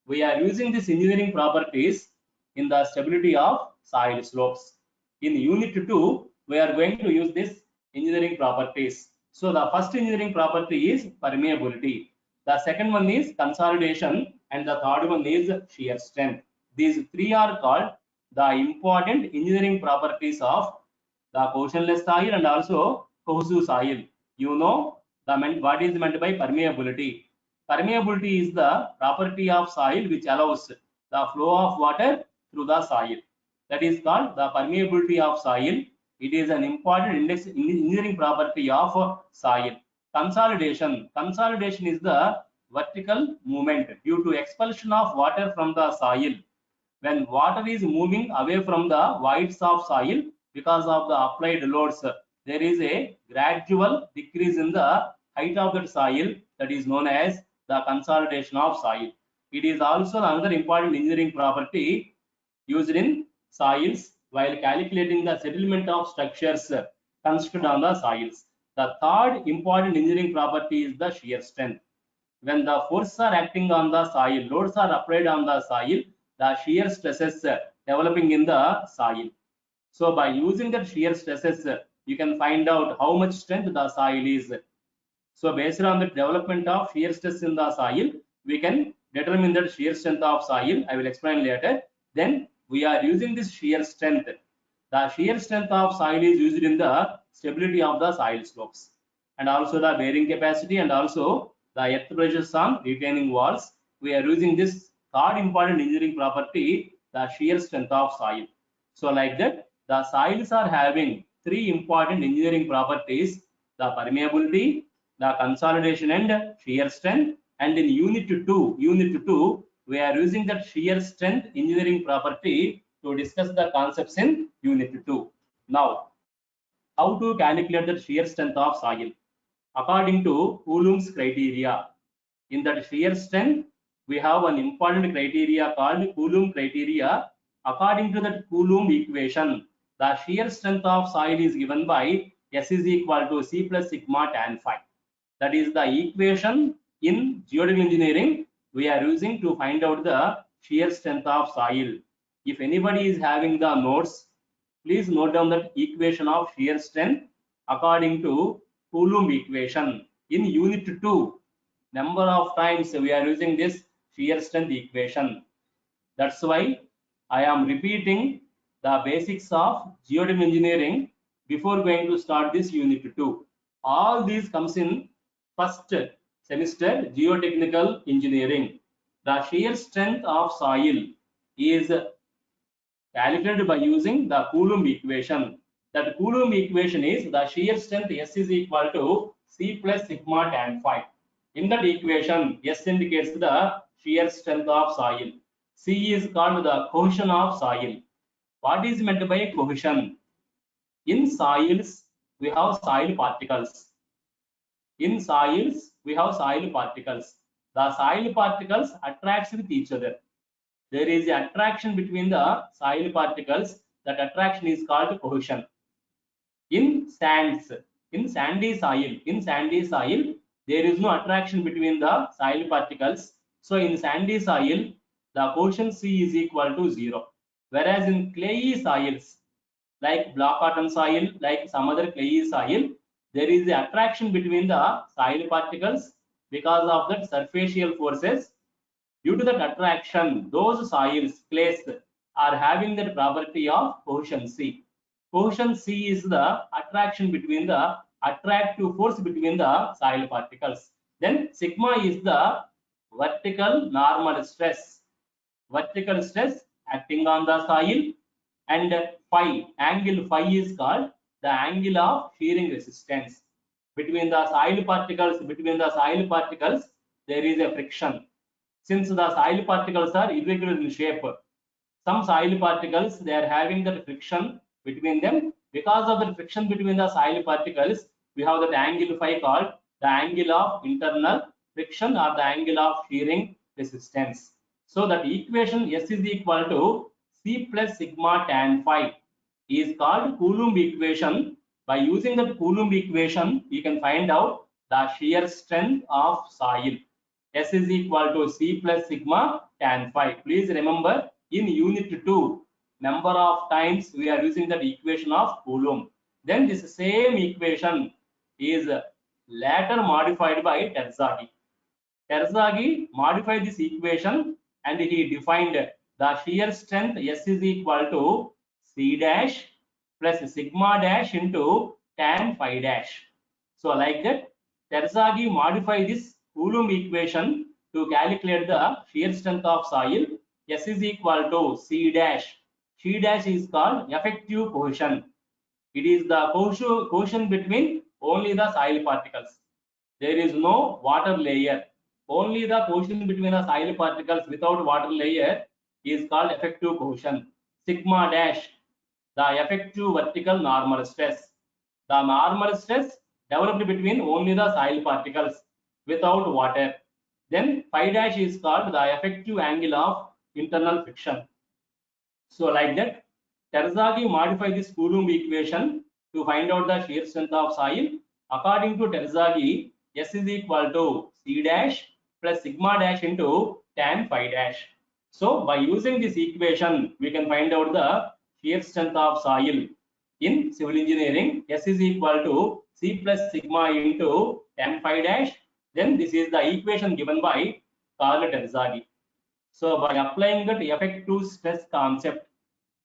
We are using these engineering properties in the stability of soil slopes. In unit 2, we are going to use this engineering properties. So the first engineering property is permeability. The second one is consolidation, and the third one is shear strength. These three are called the important engineering properties of the cohesionless soil and also cohesive soil. You know what is meant by permeability. Permeability is the property of soil which allows the flow of water through the soil. That is called the permeability of soil. It is an important engineering property of soil. Consolidation. Consolidation is the vertical movement due to expulsion of water from the soil. When water is moving away from the voids of soil because of the applied loads, there is a gradual decrease in the height of the soil, that is known as the consolidation of soil. It is also another important engineering property used in soils while calculating the settlement of structures constructed on the soils. The third important engineering property is the shear strength. When the forces are acting on the soil, loads are applied on the soil, the shear stresses developing in the soil. So by using the shear stresses, you can find out how much strength the soil is. So based on the development of shear stress in the soil, we can determine the shear strength of soil. I will explain later. Then we are using this shear strength. The shear strength of soil is used in the stability of the soil slopes, and also the bearing capacity, and also the earth pressures on retaining walls. We are using this third important engineering property, the shear strength of soil. So like that, the soils are having three important engineering properties: the permeability, the consolidation and shear strength. And in unit 2, we are using that shear strength engineering property to discuss the concepts in unit 2. Now, how to calculate the shear strength of soil? According to Coulomb's criteria, in that shear strength, we have an important criteria called Coulomb criteria. According to that Coulomb equation, the shear strength of soil is given by S is equal to C plus sigma tan phi. That is the equation in geotechnical engineering we are using to find out the shear strength of soil. If anybody is having the notes, please note down that equation of shear strength according to Coulomb equation. In unit 2, number of times we are using this shear strength equation. That's why I am repeating the basics of geotechnical engineering before going to start this unit 2. All these comes in first semester geotechnical engineering. The shear strength of soil is calculated by using the Coulomb equation. That Coulomb equation is the shear strength S is equal to C plus sigma tan phi. In that equation, S indicates the shear strength of soil. C is called the cohesion of soil. What is meant by cohesion? In soils, we have soil particles. In soils, we have soil particles. The soil particles attract with each other. There is an attraction between the soil particles. That attraction is called cohesion. In sands, in sandy soil, there is no attraction between the soil particles. So in sandy soil, the cohesion C is equal to 0. Whereas in clayey soils, like black cotton soil, like some other clayey soil, there is the attraction between the soil particles because of that surfacial forces. Due to that attraction, those soils, clays, are having the property of cohesion C. Cohesion C is the attraction between the attractive force between the soil particles. Then sigma is the vertical normal stress. Vertical stress acting on the soil, and phi, angle phi is called the angle of shearing resistance. Between the soil particles, there is a friction. Since the soil particles are irregular in shape, some soil particles, they are having that friction between them. Because of the friction between the soil particles, we have that angle phi called the angle of internal friction or the angle of shearing resistance. So that equation S is equal to C plus sigma tan phi is called Coulomb equation. By using that Coulomb equation, you can find out the shear strength of soil. S is equal to C plus sigma tan phi. Please remember, in unit 2, number of times we are using that equation of Coulomb. Then this same equation is later modified by Terzaghi. Terzaghi modified this equation and he defined the shear strength S is equal to C dash plus sigma dash into tan phi dash. So like that, Terzaghi modified this Coulomb equation to calculate the shear strength of soil. S is equal to C dash. C dash is called effective cohesion. It is the cohesion between only the soil particles. There is no water layer. Only the cohesion between the soil particles without water layer is called effective cohesion. Sigma dash, the effective vertical normal stress. The normal stress developed between only the soil particles without water. Then phi dash is called the effective angle of internal friction. So like that, Terzaghi modified this Coulomb equation to find out the shear strength of soil. According to Terzaghi, S is equal to C dash plus sigma dash into tan phi dash. So by using this equation, we can find out the shear strength of soil. In civil engineering, S is equal to C plus sigma into tan phi dash. Then this is the equation given by Carl Terzaghi. So by applying that effective stress concept,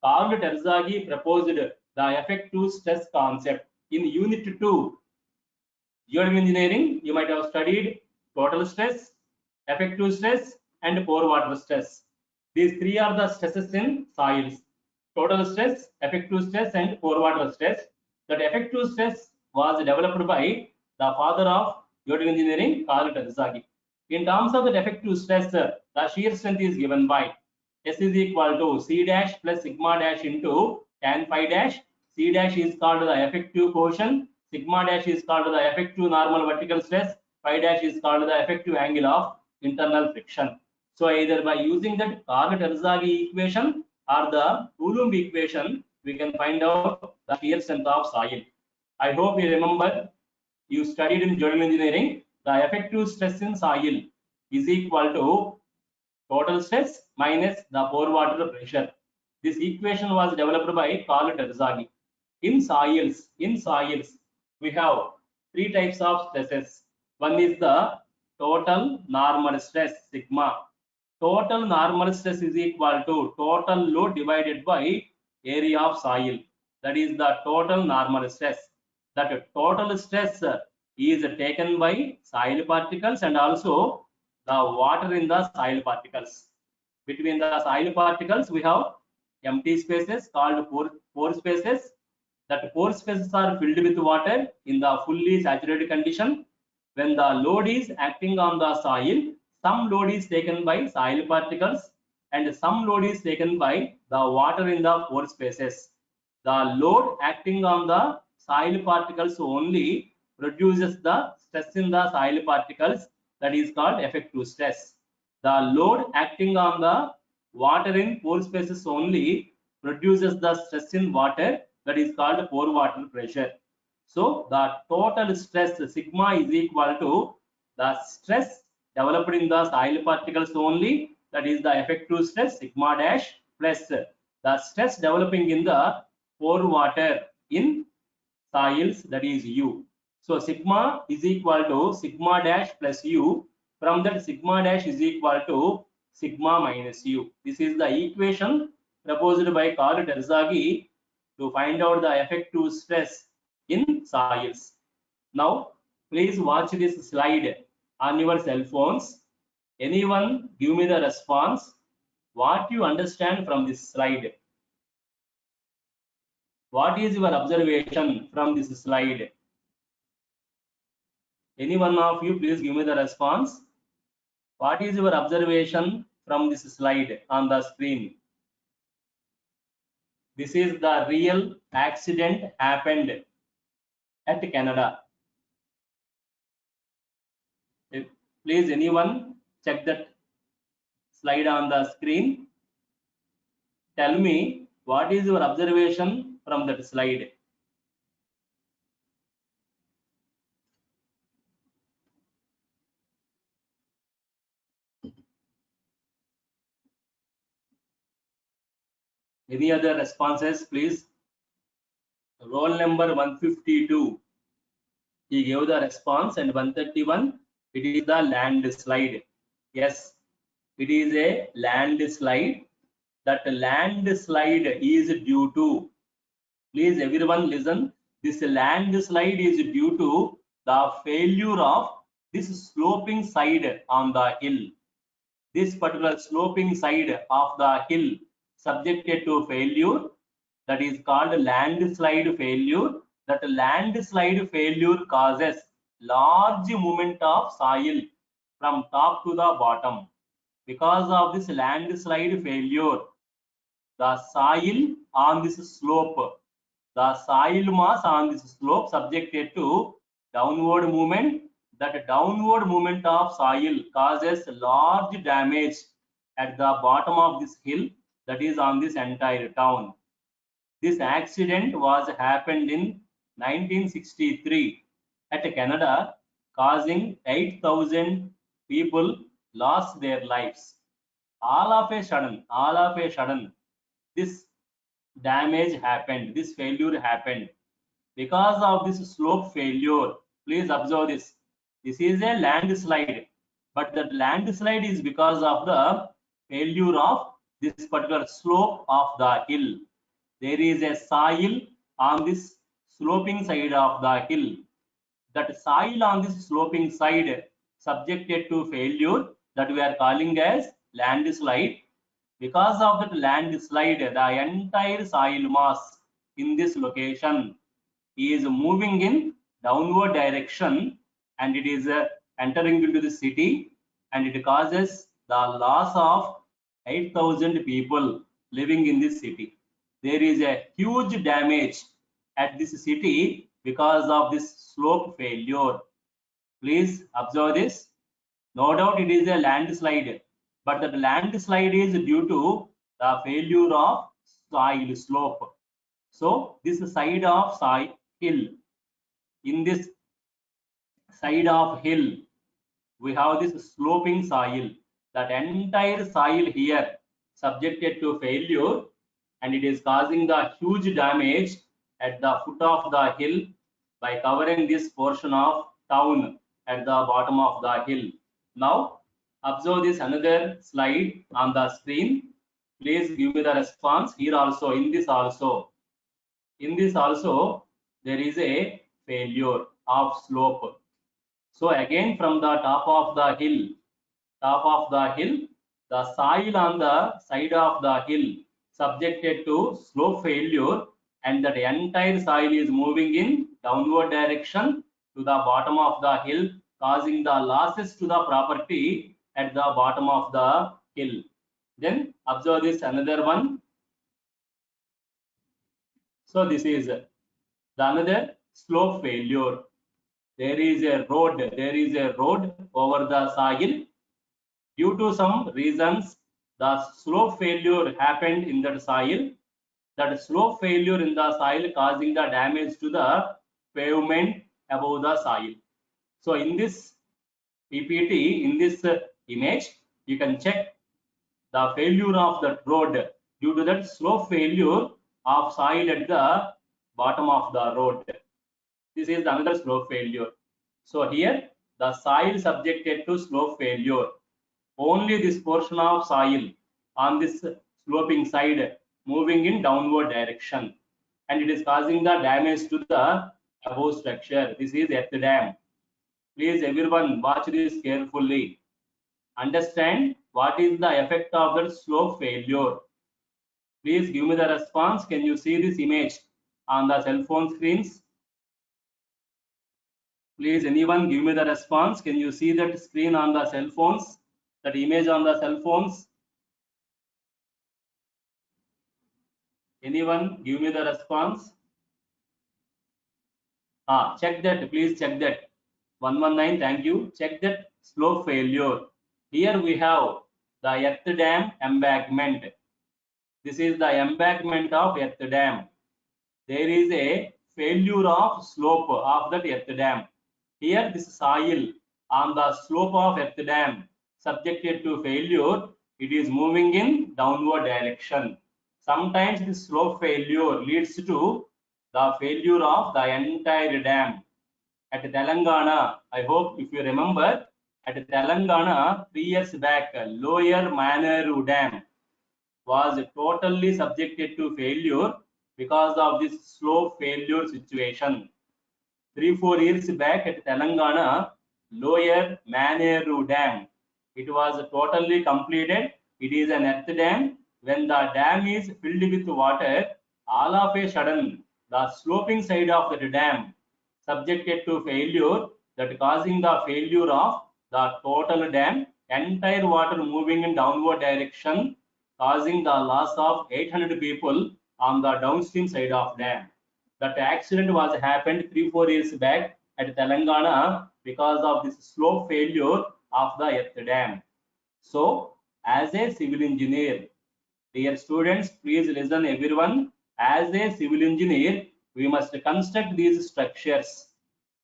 Carl Terzaghi proposed the effective stress concept. In Unit 2, geodynamic engineering, you might have studied total stress, effective stress, and pore water stress. These three are the stresses in soils. Total stress, effective stress, and pore water stress. That effective stress was developed by the father of geodynamic engineering, Carl Terzaghi. In terms of the effective stress, the shear strength is given by S is equal to C dash plus sigma dash into tan phi dash. C dash is called the effective cohesion. Sigma dash is called the effective normal vertical stress. Phi dash is called the effective angle of internal friction. So either by using that Carl Terzaghi equation or the Coulomb equation, we can find out the shear strength of soil. I hope you remember, you studied in geodynamic engineering, the effective stress in soil is equal to total stress minus the pore water pressure. This equation was developed by Carl Terzaghi. In soils, we have three types of stresses. One is the total normal stress, sigma. Total normal stress is equal to total load divided by area of soil. That is the total normal stress. That total stress is taken by soil particles and also the water in the soil particles. Between the soil particles, we have empty spaces called pore spaces. That pore spaces are filled with water in the fully saturated condition. When the load is acting on the soil, some load is taken by soil particles and some load is taken by the water in the pore spaces. The load acting on the soil particles only produces the stress in the soil particles, that is called effective stress. The load acting on the water in pore spaces only produces the stress in water, that is called pore water pressure. So the total stress sigma is equal to the stress developed in the soil particles only, that is the effective stress sigma dash, plus the stress developing in the pore water in soils, that is U. So sigma is equal to sigma dash plus U. From that, sigma dash is equal to sigma minus U. This is the equation proposed by Carl Terzaghi to find out the effective stress in soils. Now, please watch this slide on your cell phones. Anyone give me the response? What you understand from this slide? What is your observation from this slide? Any one of you, please give me the response. What is your observation from this slide on the screen? This is the real accident happened at Canada. Please, anyone check that slide on the screen. Tell me what is your observation from that slide. Any other responses, please? Roll number 152. He gave the response, and 131. It is the landslide. Yes, it is a landslide. That landslide is due to. Please, everyone, listen. This landslide is due to the failure of this sloping side on the hill. This particular sloping side of the hill subjected to failure, that is called landslide failure. That landslide failure causes large movement of soil from top to the bottom. Because of this landslide failure, the soil on this slope, the soil mass on this slope subjected to downward movement. That downward movement of soil causes large damage at the bottom of this hill, that is on this entire town. This accident was happened in 1963 at Canada, causing 8,000 people lost their lives. All of a sudden, this damage happened, this failure happened because of this slope failure. Please observe this. This is a landslide, but that landslide is because of the failure of this particular slope of the hill. There is a soil on this sloping side of the hill. That soil on this sloping side subjected to failure, that we are calling as landslide. Because of that landslide, the entire soil mass in this location is moving in downward direction, and it is entering into the city, and it causes the loss of 8,000 people living in this city. There is a huge damage at this city because of this slope failure. Please observe this. No doubt it is a landslide, but the landslide is due to the failure of soil slope. So this side of soil hill, in this side of hill, we have this sloping soil. That entire soil here subjected to failure, and it is causing the huge damage at the foot of the hill by covering this portion of town at the bottom of the hill. Now observe this another slide on the screen. Please give me the response. Here also, in this also, there is a failure of slope. So again, from the top of the hill, the soil on the side of the hill subjected to slope failure, and that entire soil is moving in downward direction to the bottom of the hill, causing the losses to the property at the bottom of the hill. Then observe this another one. So this is the another slope failure. There is a road over the soil. Due to some reasons, the slope failure happened in that soil. That slope failure in the soil causing the damage to the pavement above the soil. So in this PPT, in this image, you can check the failure of that road due to that slope failure of soil at the bottom of the road. This is another slope failure. So here the soil subjected to slope failure. Only this portion of soil on this sloping side moving in downward direction, and it is causing the damage to the above structure. This is earth dam. Please everyone watch this carefully. Understand what is the effect of the slope failure. Please give me the response. Can you see this image on the cell phone screens? Please anyone give me the response. Can you see that screen on the cell phones? That image on the cell phones? Anyone give me the response? Check that. Please check that. 119, thank you. Check that slope failure. Here we have the earth dam embankment. This is the embankment of earth dam. There is a failure of slope of that earth dam. Here this soil on the slope of earth dam subjected to failure, it is moving in downward direction. Sometimes this slope failure leads to the failure of the entire dam. At Telangana, I hope if you remember, at Telangana 3 years back, Lower Maneru Dam was totally subjected to failure because of this slope failure situation. 3-4 years back at Telangana, Lower Maneru Dam, it was totally completed. It is an earth dam. When the dam is filled with water, all of a sudden, the sloping side of the dam subjected to failure, that causing the failure of the total dam, entire water moving in downward direction, causing the loss of 800 people on the downstream side of dam. That accident was happened 3-4 years back at Telangana because of this slope failure of the earth dam. So, as a civil engineer, dear students, please listen everyone. As a civil engineer, we must construct these structures.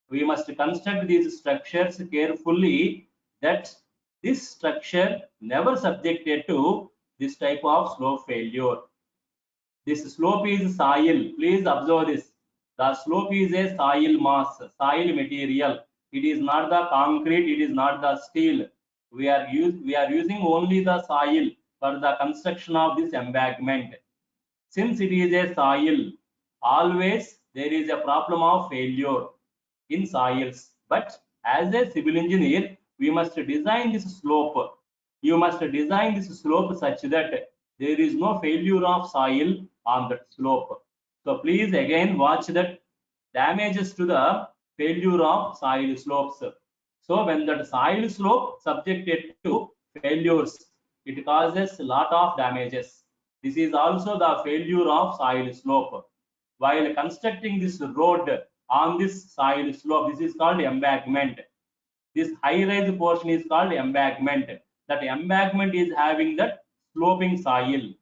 We must construct these structures carefully, that this structure never subjected to this type of slope failure. This slope is soil. Please observe this. The slope is a soil mass, soil material. It is not the concrete, it is not the steel. We are using only the soil for the construction of this embankment. Since it is a soil, always there is a problem of failure in soils. But as a civil engineer, we must design this slope. You must design this slope such that there is no failure of soil on that slope. So please again watch that damages to the failure of soil slopes. So when that soil slope subjected to failures, it causes a lot of damages. This is also the failure of soil slope. While constructing this road on this soil slope, this is called embankment. This high-rise portion is called embankment. That embankment is having that sloping soil.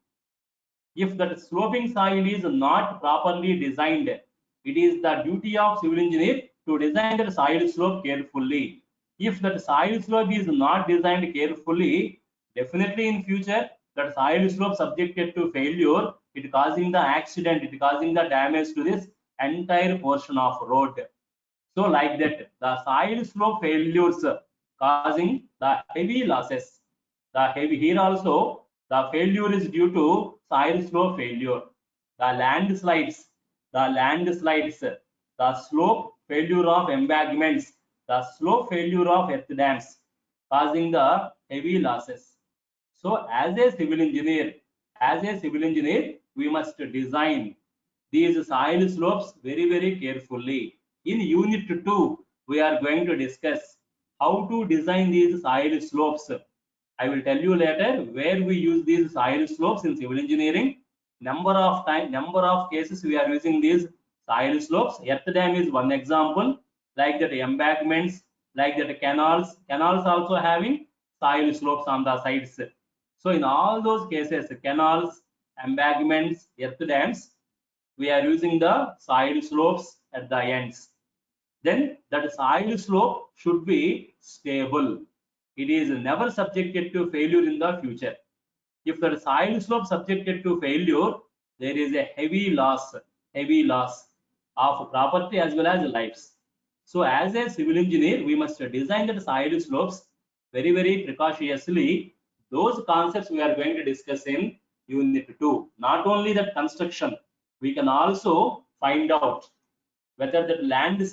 If that sloping soil is not properly designed, it is the duty of civil engineer to design the soil slope carefully. If that soil slope is not designed carefully, definitely in future that soil slope subjected to failure, it causing the accident, it causing the damage to this entire portion of road. So like that, the soil slope failures causing the heavy losses. The heavy here also, the failure is due to soil slope failure. The landslides, the slope failure of embankments, the slope failure of earth dams, causing the heavy losses. So as a civil engineer, we must design these soil slopes very carefully. In unit 2, we are going to discuss how to design these soil slopes. I will tell you later where we use these soil slopes in civil engineering. Number of cases we are using these soil slopes. Earth dam is one example, like that embankments, like that canals also having soil slopes on the sides. So in all those cases, canals, embankments, earth dams, we are using the soil slopes at the ends. Then that soil slope should be stable. It is never subjected to failure in the future. If the soil slope subjected to failure, there is a heavy loss of property as well as lives. So as a civil engineer, we must design the soil slopes very precautiously. Those concepts we are going to discuss in unit 2. Not only that construction, we can also find out whether that land